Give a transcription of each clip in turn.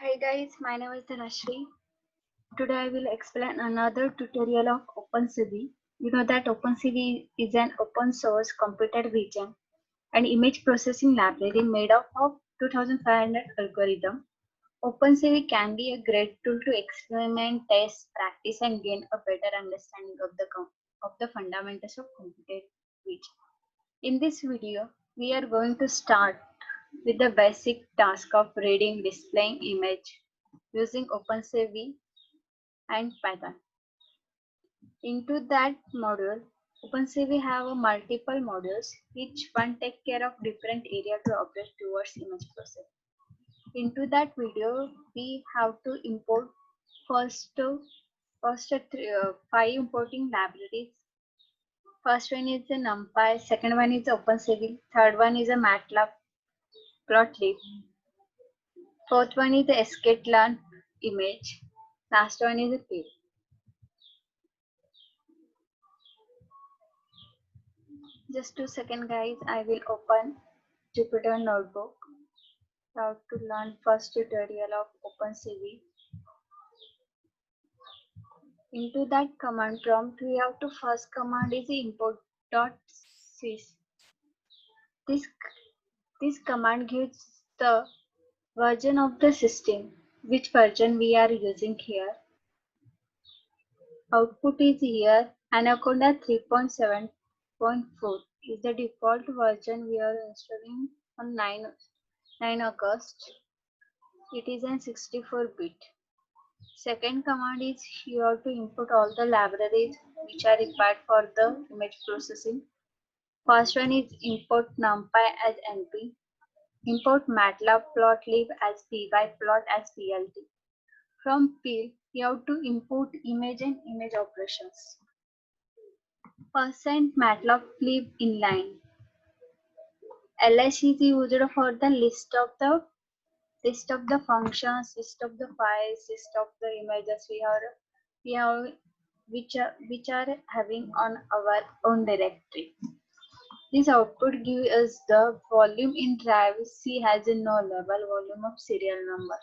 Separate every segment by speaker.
Speaker 1: Hi guys, my name is Dhanashri. Today I will explain another tutorial of OpenCV. You know that OpenCV is an open source computer vision and image processing library made up of 2500 algorithms. OpenCV can be a great tool to experiment, test, practice and gain a better understanding of the fundamentals of computer vision. In this video, we are going to start with the basic task of reading displaying image using OpenCV and Python. Into that module, OpenCV have a multiple modules, each one take care of different area to operate towards image process. Into that video, we have to import first 5 importing libraries. First one is the NumPy, second one is OpenCV, third one is a MATLAB Plotlib, fourth one is the sklearn image, last one is a page. Just 2 seconds guys, I will open Jupyter Notebook. How to learn first tutorial of OpenCV. Into that command prompt, we have to first command is import.sys. This, this command gives the version of the system, which version we are using here. Output is here, Anaconda 3.7.4 is the default version we are installing on 9 August. It is an 64-bit. Second command is you have to input all the libraries which are required for the image processing. First one is import NumPy as NP, import MATLAB Plotlib as pyplot as plt. From pl, you have to import image and image operations. %MATLAB lib inline. ls is used for the list of the functions, list of the files, list of the images we have which are having on our own directory. This output gives us the volume in drive. C has a no label volume of serial number.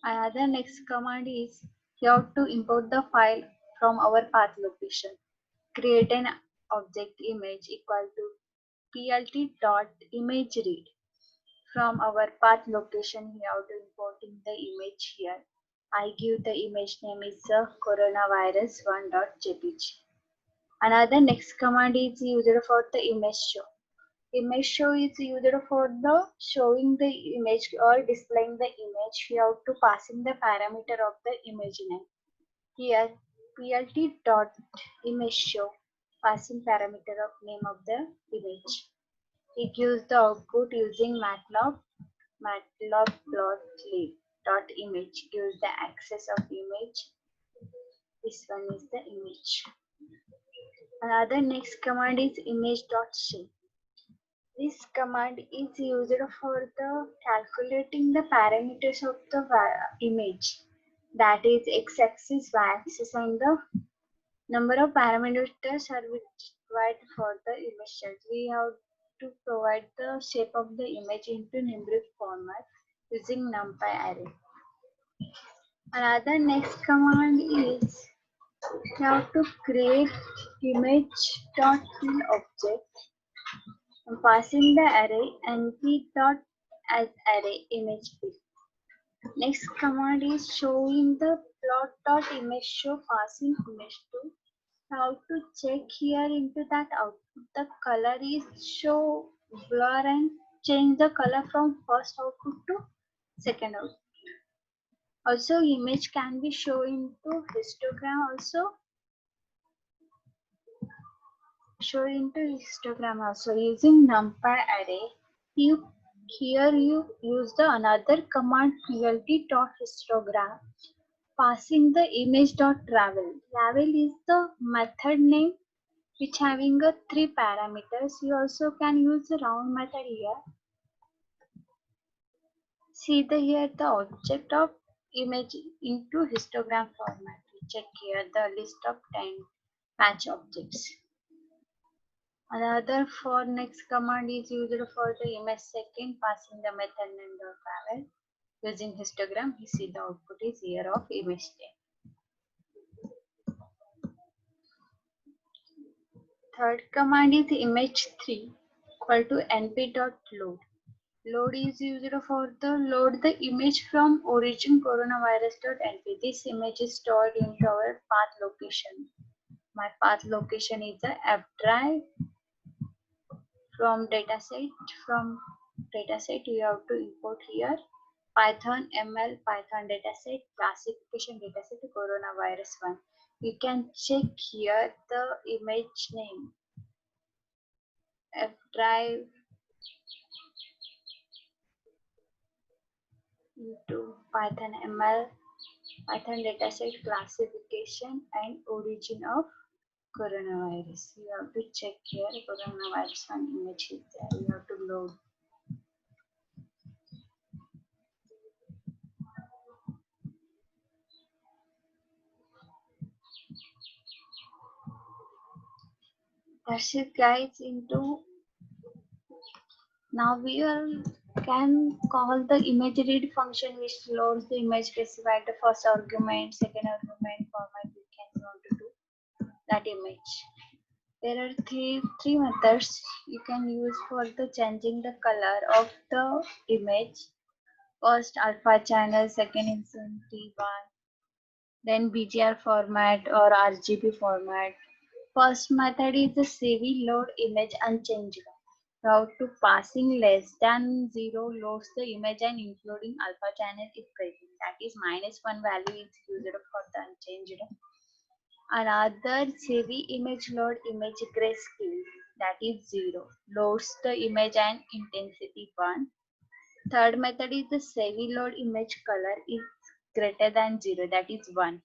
Speaker 1: Another next command is you have to import the file from our path location. Create an object image equal to plt.imageRead. From our path location, we have to importing the image here. I give the image name is coronavirus1.jpg. Another next command is used for the image show. Image show is used for the showing the image or displaying the image. We have to pass in the parameter of the image name. Here plt.imageShow passing parameter of name of the image. It gives the output using matplotlib.image gives the access of image. This one is the image. Another next command is image.shape. This command is used for the calculating the parameters of the image, that is x-axis, y-axis, and the number of parameters are required for the image size. We have to provide the shape of the image into numeric format using NumPy array. Another next command is you have to create image.fill object and passing the array np.as array image fill. Next command is showing the plot.image show passing image to. How to check here into that output. The color is show blur and change the color from first output to second output. Also image can be shown into histogram also. Show into histogram also using NumPy array. Here you use the another command plt.histogram passing the image.travel. Travel is the method name which having a 3 parameters. You also can use the round method here. See here the object of image into histogram format. We check here the list of 10 match objects. Another for next command is used for the image second, passing the method name travel. Using histogram, we see the output is here of image 10. Third command is image 3 equal to np.load. Load is used for the load the image from origin coronavirus.np. This image is stored into our path location. My path location is the F drive. From dataset you have to import here Python ML Python dataset classification dataset coronavirus 1. You can check here the image name F drive into Python ML Python dataset classification and origin of coronavirus. You have to check here coronavirus 1 image is there. You have to load. That's it guys. Into now we can call the image read function which loads the image specified the first argument, second argument format we can want to do that image. There are three methods you can use for the changing the color of the image. First alpha channel, second infinity one, then BGR format or RGB format. First method is the CV load image unchanged. Route to passing less than 0 loads the image and including alpha channel is present. That is -1 value is used for the unchanged. Another CV image load image grayscale that is 0 loads the image and intensity 1. Third method is the CV load image color is greater than 0 that is 1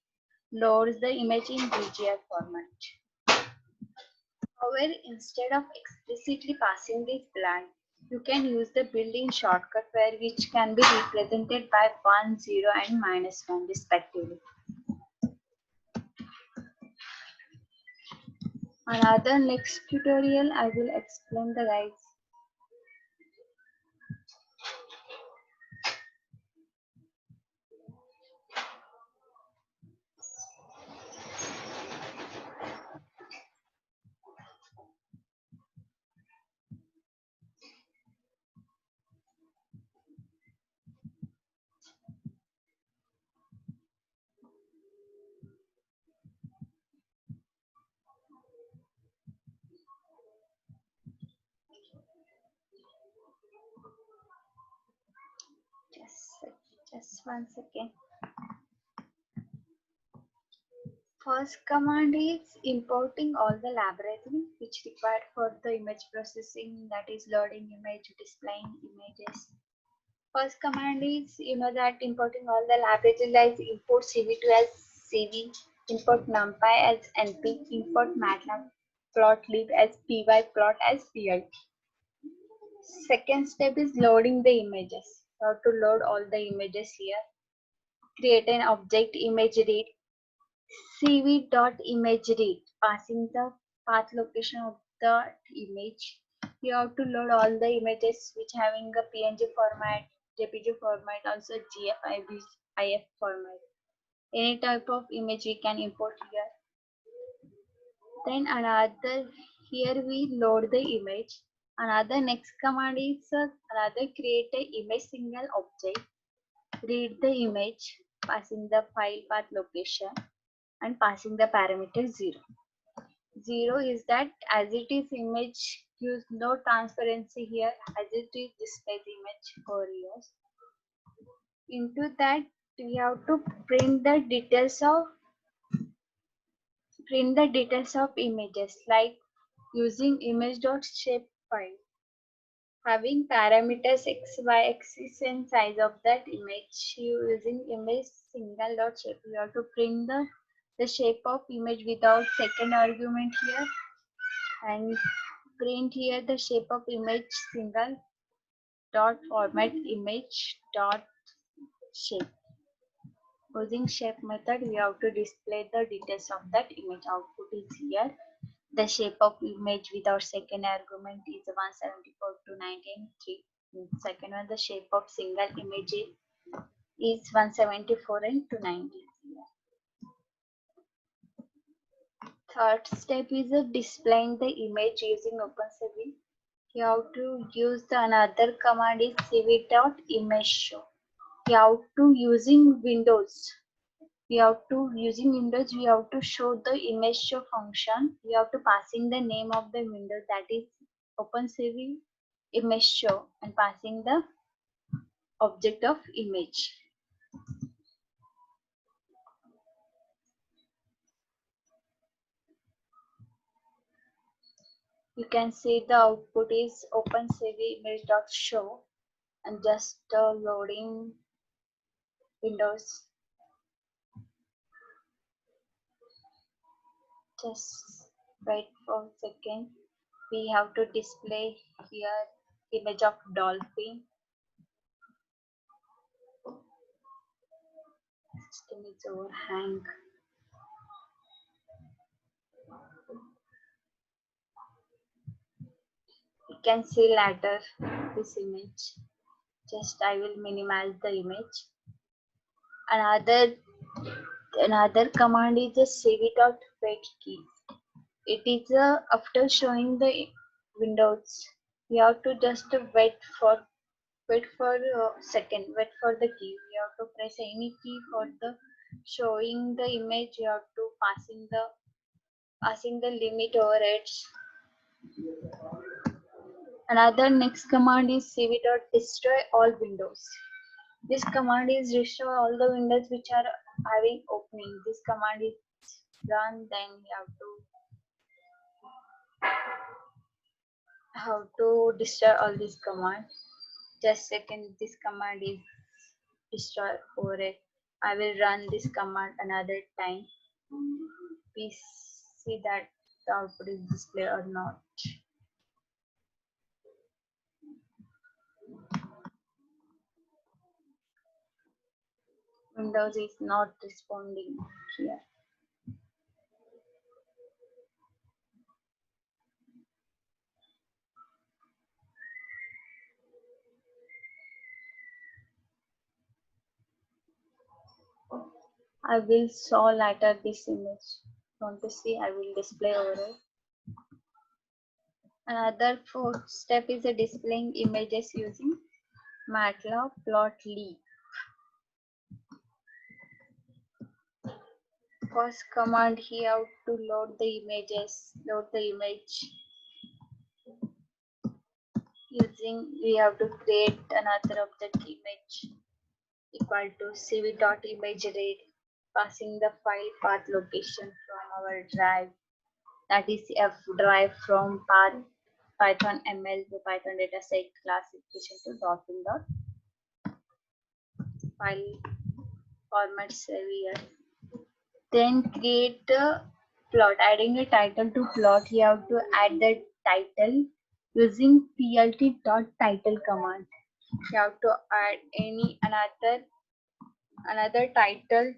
Speaker 1: loads the image in BGR format. However, instead of explicitly passing this blank, you can use the built-in shortcut where which can be represented by 1, 0 and -1 respectively. Another next tutorial I will explain the guides. Just 1 second. First command is importing all the library which required for the image processing, that is loading image, displaying images. First command is that importing all the libraries like import CV2 as CV, import NumPy as NP, import MATLAB plotlib as py, plot as pi. Second step is loading the images. You have to load all the images here. Create an object image read cv.imageRead, passing the path location of the image. You have to load all the images which having a PNG format, JPG format, also GIF, IF format. Any type of image we can import here. Then here we load the image. Another next command is another create a image single object. Read the image, passing the file path location and passing the parameter 0. 0 is that as it is image use no transparency here, as it is display the image for years. Into that we have to print the details of images like using image.shapefile, having parameters x, y axis and size of that image. Using image single dot shape, we have to print the shape of image without second argument here, and print here the shape of image single dot format image dot shape. Using shape method we have to display the details of that image. Output is here. The shape of image without second argument is 174 to 19.3. Second one, the shape of single image is 174 and 293. Third step is displaying the image using OpenCV. You have to use the another command is cv.image_show. You have to using Windows. We have to show the image show function. We have to passing the name of the window, that is OpenCV image show, and passing the object of image. You can see the output is OpenCV image.show, and just loading Windows. Just wait for a second. We have to display here image of dolphin. System is overhang. You can see later this image. Just I will minimize the image. Another command is the cv.wait key. It is after showing the windows, you have to just wait for a second, wait for the key. You have to press any key for the showing the image. You have to passing the limit over it. Another next command is cv.destroy all windows. This command is destroy all the windows which are having opening. This command is run, then you have to destroy all this command. Just second, this command is destroy over it. I will run this command another time. We see that the output is displayed or not. Windows is not responding here. I will show later this image. Want to see? I will display over it. Another fourth step is displaying images using MATLAB plotly. First command here to load the images, load the image. We have to create another object image equal to cv.imageRead, passing the file path location from our drive, that is f drive from path python ml to python dataset classification to file format here. Then create a plot. Adding a title to plot, you have to add the title using plt.title command. You have to add any another title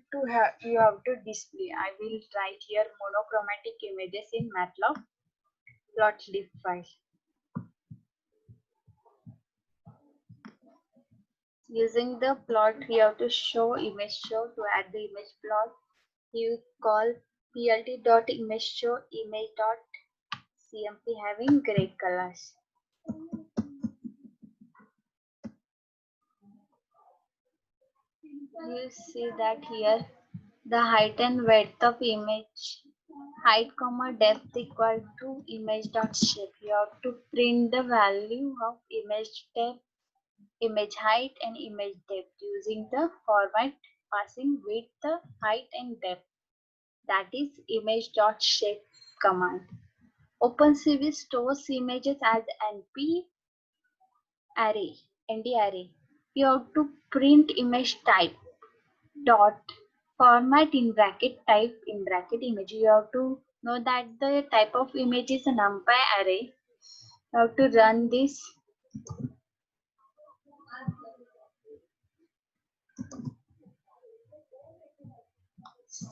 Speaker 1: you have to display. I will write here monochromatic images in MATLAB plotlib file. Using the plot, we have to show image show. To add the image plot, you call plt.image_show image.cmp having gray colors. You see that here the height and width of image, height comma depth equal to image.shape. You have to print the value of image depth, image height and image depth using the format passing width, height and depth, that is image.shape command. OpenCV stores images as NP array, ND array. You have to print image type dot format in bracket type in bracket image. You have to know that the type of image is a numpy array. You have to run this.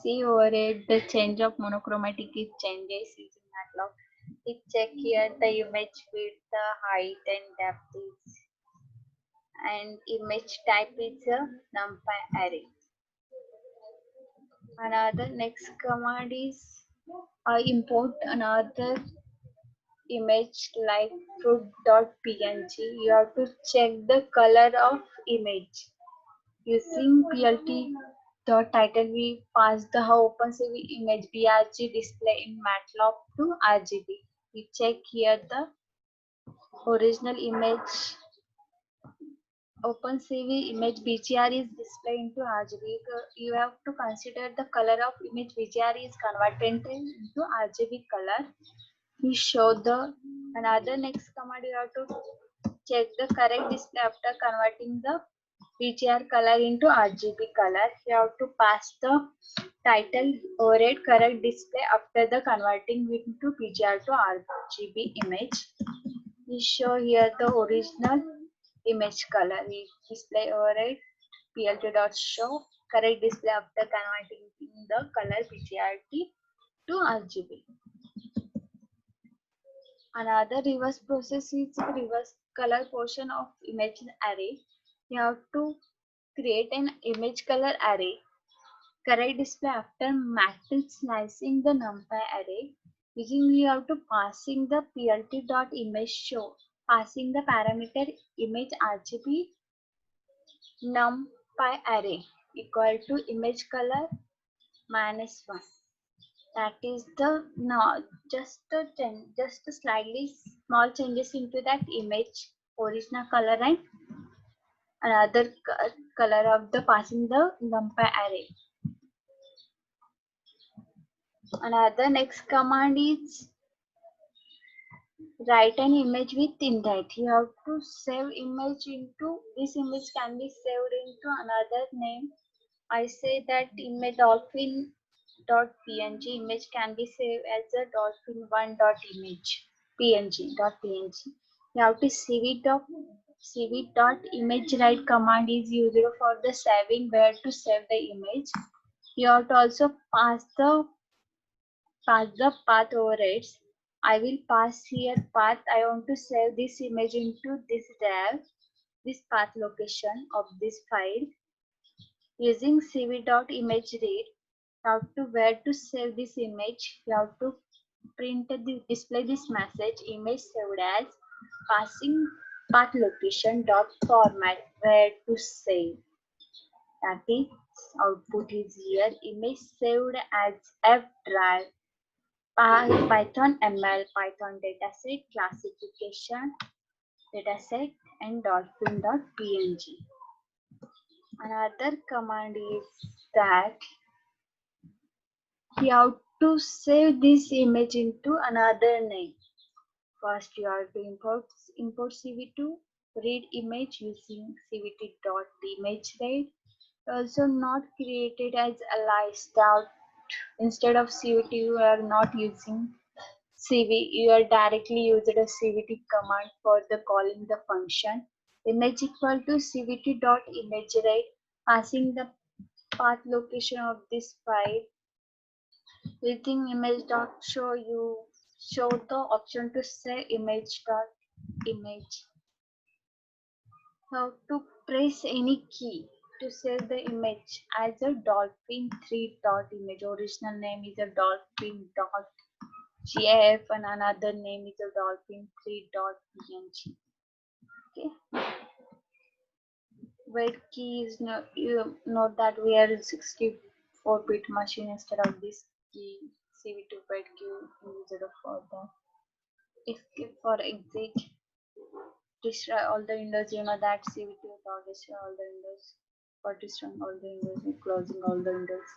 Speaker 1: See over it, the change of monochromatic is changes using MATLAB check here the image width, the height and depth is, and image type is a numpy array. Another next command is import another image like fruit.png. You have to check the color of image. Using plt.title, we pass the OpenCV image BRG display in MATLAB to RGB. We check here the original image. OpenCV image BGR is displayed into RGB. You have to consider the color of image BGR is converted into RGB color. We show the another next command. You have to check the correct display after converting the BGR color into RGB color. You have to pass the title override correct display after the converting into BGR to RGB image. We show here the original image color. We display override plt.show correct display after converting the color BGRT to RGB. Another reverse process is reverse color portion of image array. You have to create an image color array. Correct display after matrix slicing the numpy array. Using we have to passing the plt.image show, passing the parameter image RGB numpy array equal to image color -1. That is the no just a slightly small changes into that image original color and another color of the passing the numpy array. Another next command is write an image with intent. You have to save image into this image can be saved into another name. I say that image dolphin dot png image can be saved as a dolphin1 dot image png dot png. You have to cv dot image write command is used for the saving where to save the image. You have to also pass the path overrides. I will pass here path. I want to save this image into this drive, this path location of this file. Using cv.imageRead, you have to where to save this image. You have to display this message image saved as passing path location dot format where to save. That is output is here image saved as F drive. Python ML, Python dataset, classification, dataset, and dolphin.png. Another command is that you have to save this image into another name. First, you have to import cv2 read image using cvt.imageRead. Also not created as alias out. Instead of cvt, you are not using cv. You are directly using a cvt command for the calling the function. Image equal to cvt.imageRead, passing the path location of this file. Using image dot show, you show the option to say image dot image. How to press any key to save the image as a dolphin3 dot image. Original name is a dolphin dot gif and another name is a dolphin3 dot png. Okay. Wait key is no, you note that we are 64-bit machine instead of this key cv2 wait key used for the escape for exit. Destroy all the windows. You know that cv2 dot destroy all the windows. For destroying all the windows and closing all the windows.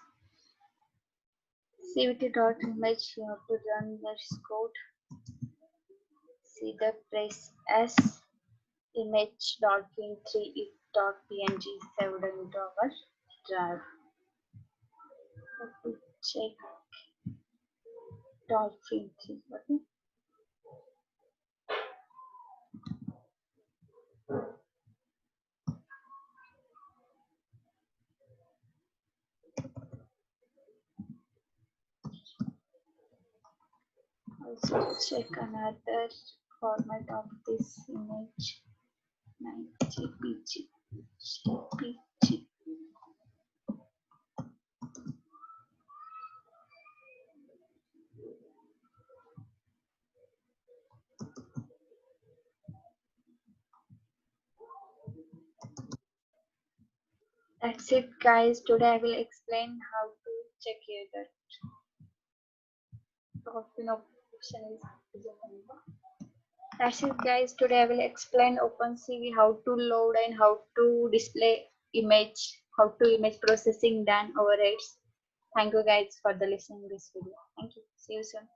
Speaker 1: cv2 dot image. You have to run this code. See the press s image dolphin3 dot png saved into our drive. Have to check dolphin3. Okay. also check another format of this image. 9GPG. GPG. That's it, guys. Today I will explain how to check here that the option is visible. That's it, guys. Today I will explain OpenCV how to load and how to display image, how to image processing done overrides. Thank you, guys, for the listening this video. Thank you. See you soon.